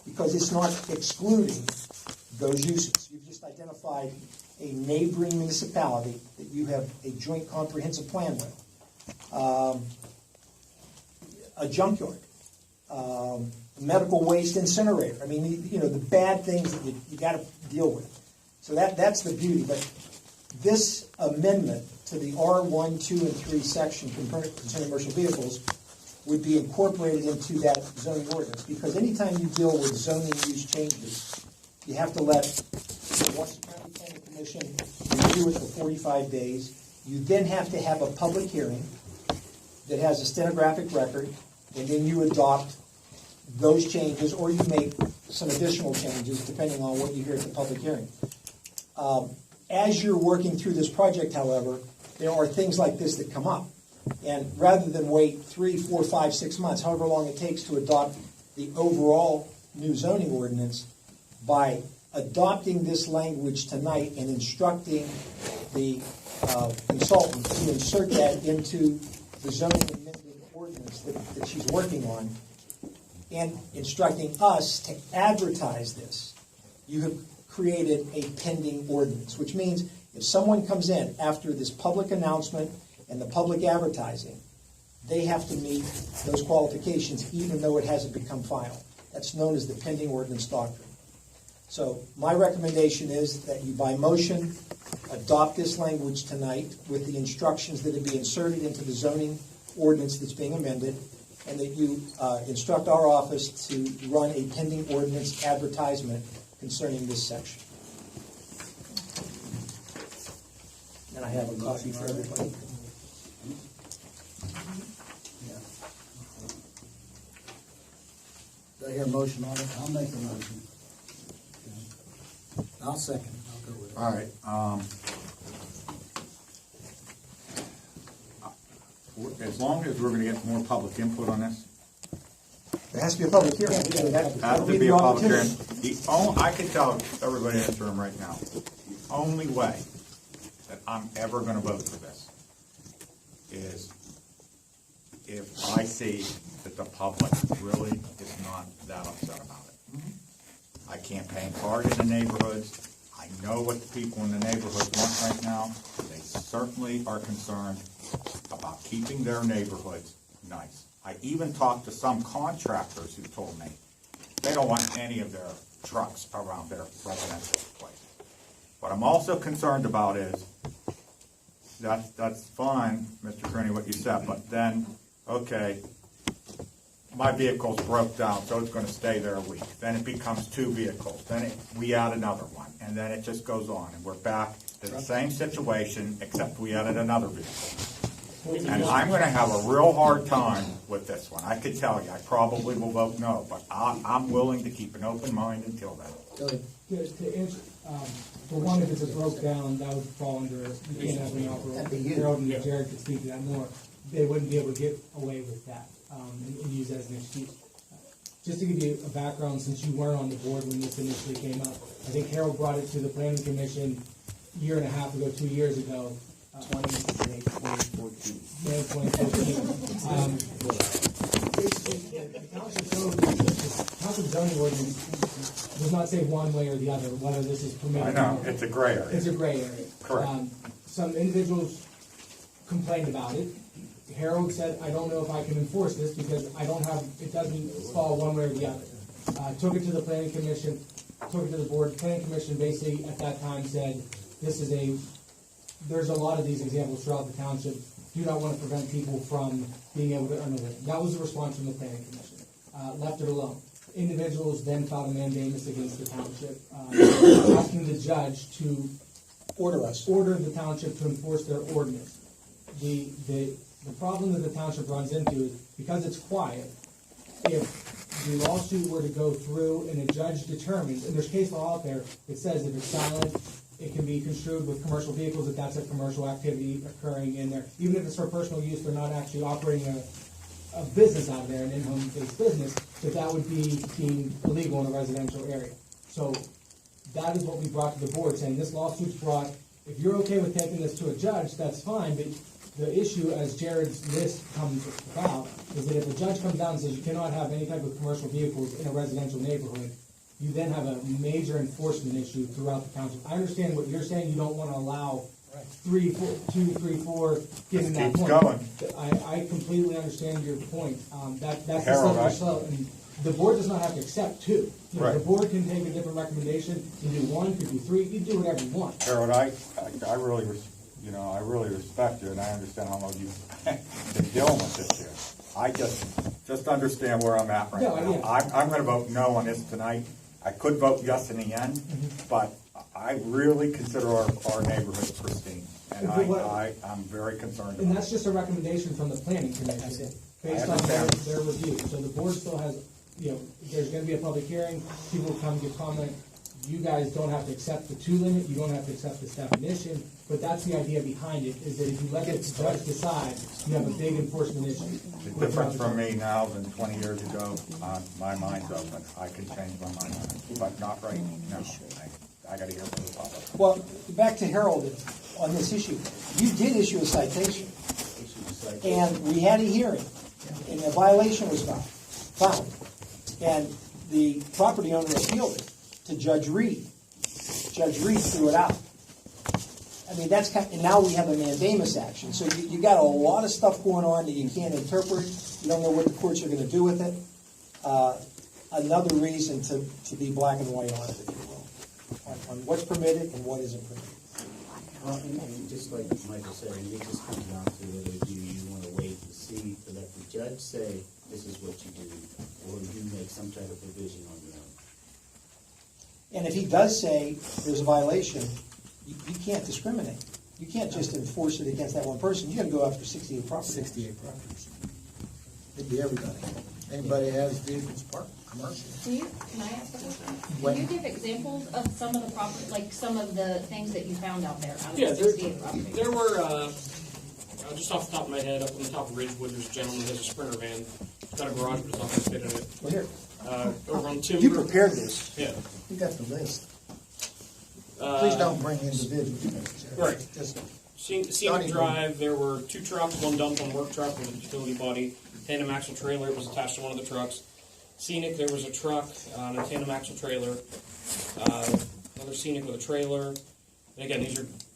because it's not excluding those uses. You've just identified a neighboring municipality that you have a joint comprehensive plan with, a junkyard, a medical waste incinerator. I mean, you know, the bad things that you got to deal with. So that's the beauty. But this amendment to the R1, 2, and 3 section concerning commercial vehicles would be incorporated into that zoning ordinance, because anytime you deal with zoning use changes, you have to let the Washington County Planning Commission review it for 45 days. You then have to have a public hearing that has a stenographic record, and then you adopt those changes, or you make some additional changes depending on what you hear at the public hearing. As you're working through this project, however, there are things like this that come up. And rather than wait 3, 4, 5, 6 months, however long it takes to adopt the overall new zoning ordinance, by adopting this language tonight and instructing the consultant to insert that into the zoning amendment ordinance that she's working on, and instructing us to advertise this, you have created a pending ordinance, which means if someone comes in after this public announcement and the public advertising, they have to meet those qualifications even though it hasn't become final. That's known as the pending ordinance doctrine. So my recommendation is that you, by motion, adopt this language tonight with the instructions that it be inserted into the zoning ordinance that's being amended, and that you instruct our office to run a pending ordinance advertisement concerning this section. And I have a copy for everybody. Do I hear a motion on it? I'll make a motion. I'll second. I'll go with it. All right. As long as we're going to get more public input on this, There has to be a public hearing. has to be a public hearing. I can tell everybody in this room right now, the only way that I'm ever going to vote for this is if I see that the public really is not that upset about it. I campaign hard in the neighborhoods. I know what the people in the neighborhoods want right now. They certainly are concerned about keeping their neighborhoods nice. I even talked to some contractors who told me they don't want any of their trucks around their residential place. What I'm also concerned about is, that's fine, Mr. Kearney, what you said, but then, okay, my vehicle's broke down, so it's going to stay there a week. Then it becomes 2 vehicles. Then we add another one, and then it just goes on, and we're back to the same situation, except we added another vehicle. And I'm going to have a real hard time with this one. I could tell you, I probably will vote no, but I'm willing to keep an open mind until then. To answer, for one, if it's a broke down, that would fall under, you can't have an operator. Harold and Jared could speak to that more. They wouldn't be able to get away with that and use that as an excuse. Just to give you a background, since you weren't on the board when this initially came up, I think Harold brought it to the Planning Commission a year and a half ago, 2 years ago. 2014. The township zoning ordinance does not say one way or the other whether this is permitted. I know, it's a gray area. It's a gray area. Correct. Some individuals complained about it. Harold said, I don't know if I can enforce this because it doesn't fall one way or the other. Took it to the Planning Commission, took it to the board. The Planning Commission basically at that time said, there's a lot of these examples throughout the township. Do not want to prevent people from being able to earn a living. That was the response from the Planning Commission. Left it alone. Individuals then filed a mandamus against the township, asking the judge to order the township to enforce their ordinance. The problem that the township runs into is because it's quiet, if the lawsuit were to go through and a judge determines, and there's case law out there that says if it's silent, it can be construed with commercial vehicles that that's a commercial activity occurring in there. Even if it's for personal use, they're not actually operating a business out there, an in-home based business, that would be deemed illegal in a residential area. So that is what we brought to the board, saying this lawsuit's brought. If you're okay with taking this to a judge, that's fine, but The issue, as Jared's list comes about, is that if a judge comes down and says you cannot have any type of commercial vehicles in a residential neighborhood, you then have a major enforcement issue throughout the township. I understand what you're saying, you don't want to allow 2, 3, 4, getting that Keeps point. going. I completely understand your point. That's the Harold, slippery slope. And the board does not have to accept 2. You know, Right. The board can take a different recommendation, you do 1, you do 3, you do whatever you want. Harold, I really, I really respect you, and I understand how long you've been dealing with this here. I just understand where I'm at right No, now. yeah. I'm gonna vote no on this tonight. I could vote yes in the end, but I really consider our neighborhood pristine, and I'm very concerned And about that's it. just a recommendation from the planning commission, That's it. based I on understand. their review. So the board still has, there's gonna be a public hearing, people will come give comment. You guys don't have to accept the 2 limit, you don't have to accept this definition, but that's the idea behind it, is that if you let the judge decide, you have a big enforcement issue. The difference from me now than 20 years ago, my mind's open. I can change my mind, but not right now. I gotta hear from the public. Well, back to Harold on this issue. You did issue a citation, and we had a hearing, and a violation was found. And the property owner appealed it to Judge Reed. Judge Reed threw it out. I mean, that's kind, and now we have a mandamus action. So you got a lot of stuff going on that you can't interpret. You don't know what the courts are going to do with it. Another reason to be black and white on it, if you will, on what's permitted and what isn't permitted. Well, and just like Michael said, it just comes down to whether you want to wait to see, to let the judge say, this is what you do, or you make some type of provision on your own. And if he does say there's a violation, you can't discriminate. You can't just enforce it against that one person. You got to go after 68 properties. 68 properties. It'd be everybody. Anybody has vehicles parked, commercial. Can I ask a question? Can you give examples of some of the property, like some of the things that you found out there out of Yeah, the 68 properties? there were, just off the top of my head, up on the top of Ridgewood, there's a gentleman who has a Sprinter van. It's got a garage, but it's not going to fit in it. Well, here, Over on Timber. you prepared this. Yeah. You got the list. Please don't bring individuals. Right. Just Scenic Drive, there were 2 trucks, one dump on work truck with a utility body. Tandem axle trailer was attached to one of the trucks. Scenic, there was a truck and a tandem axle trailer. Another Scenic with a trailer. And again, these are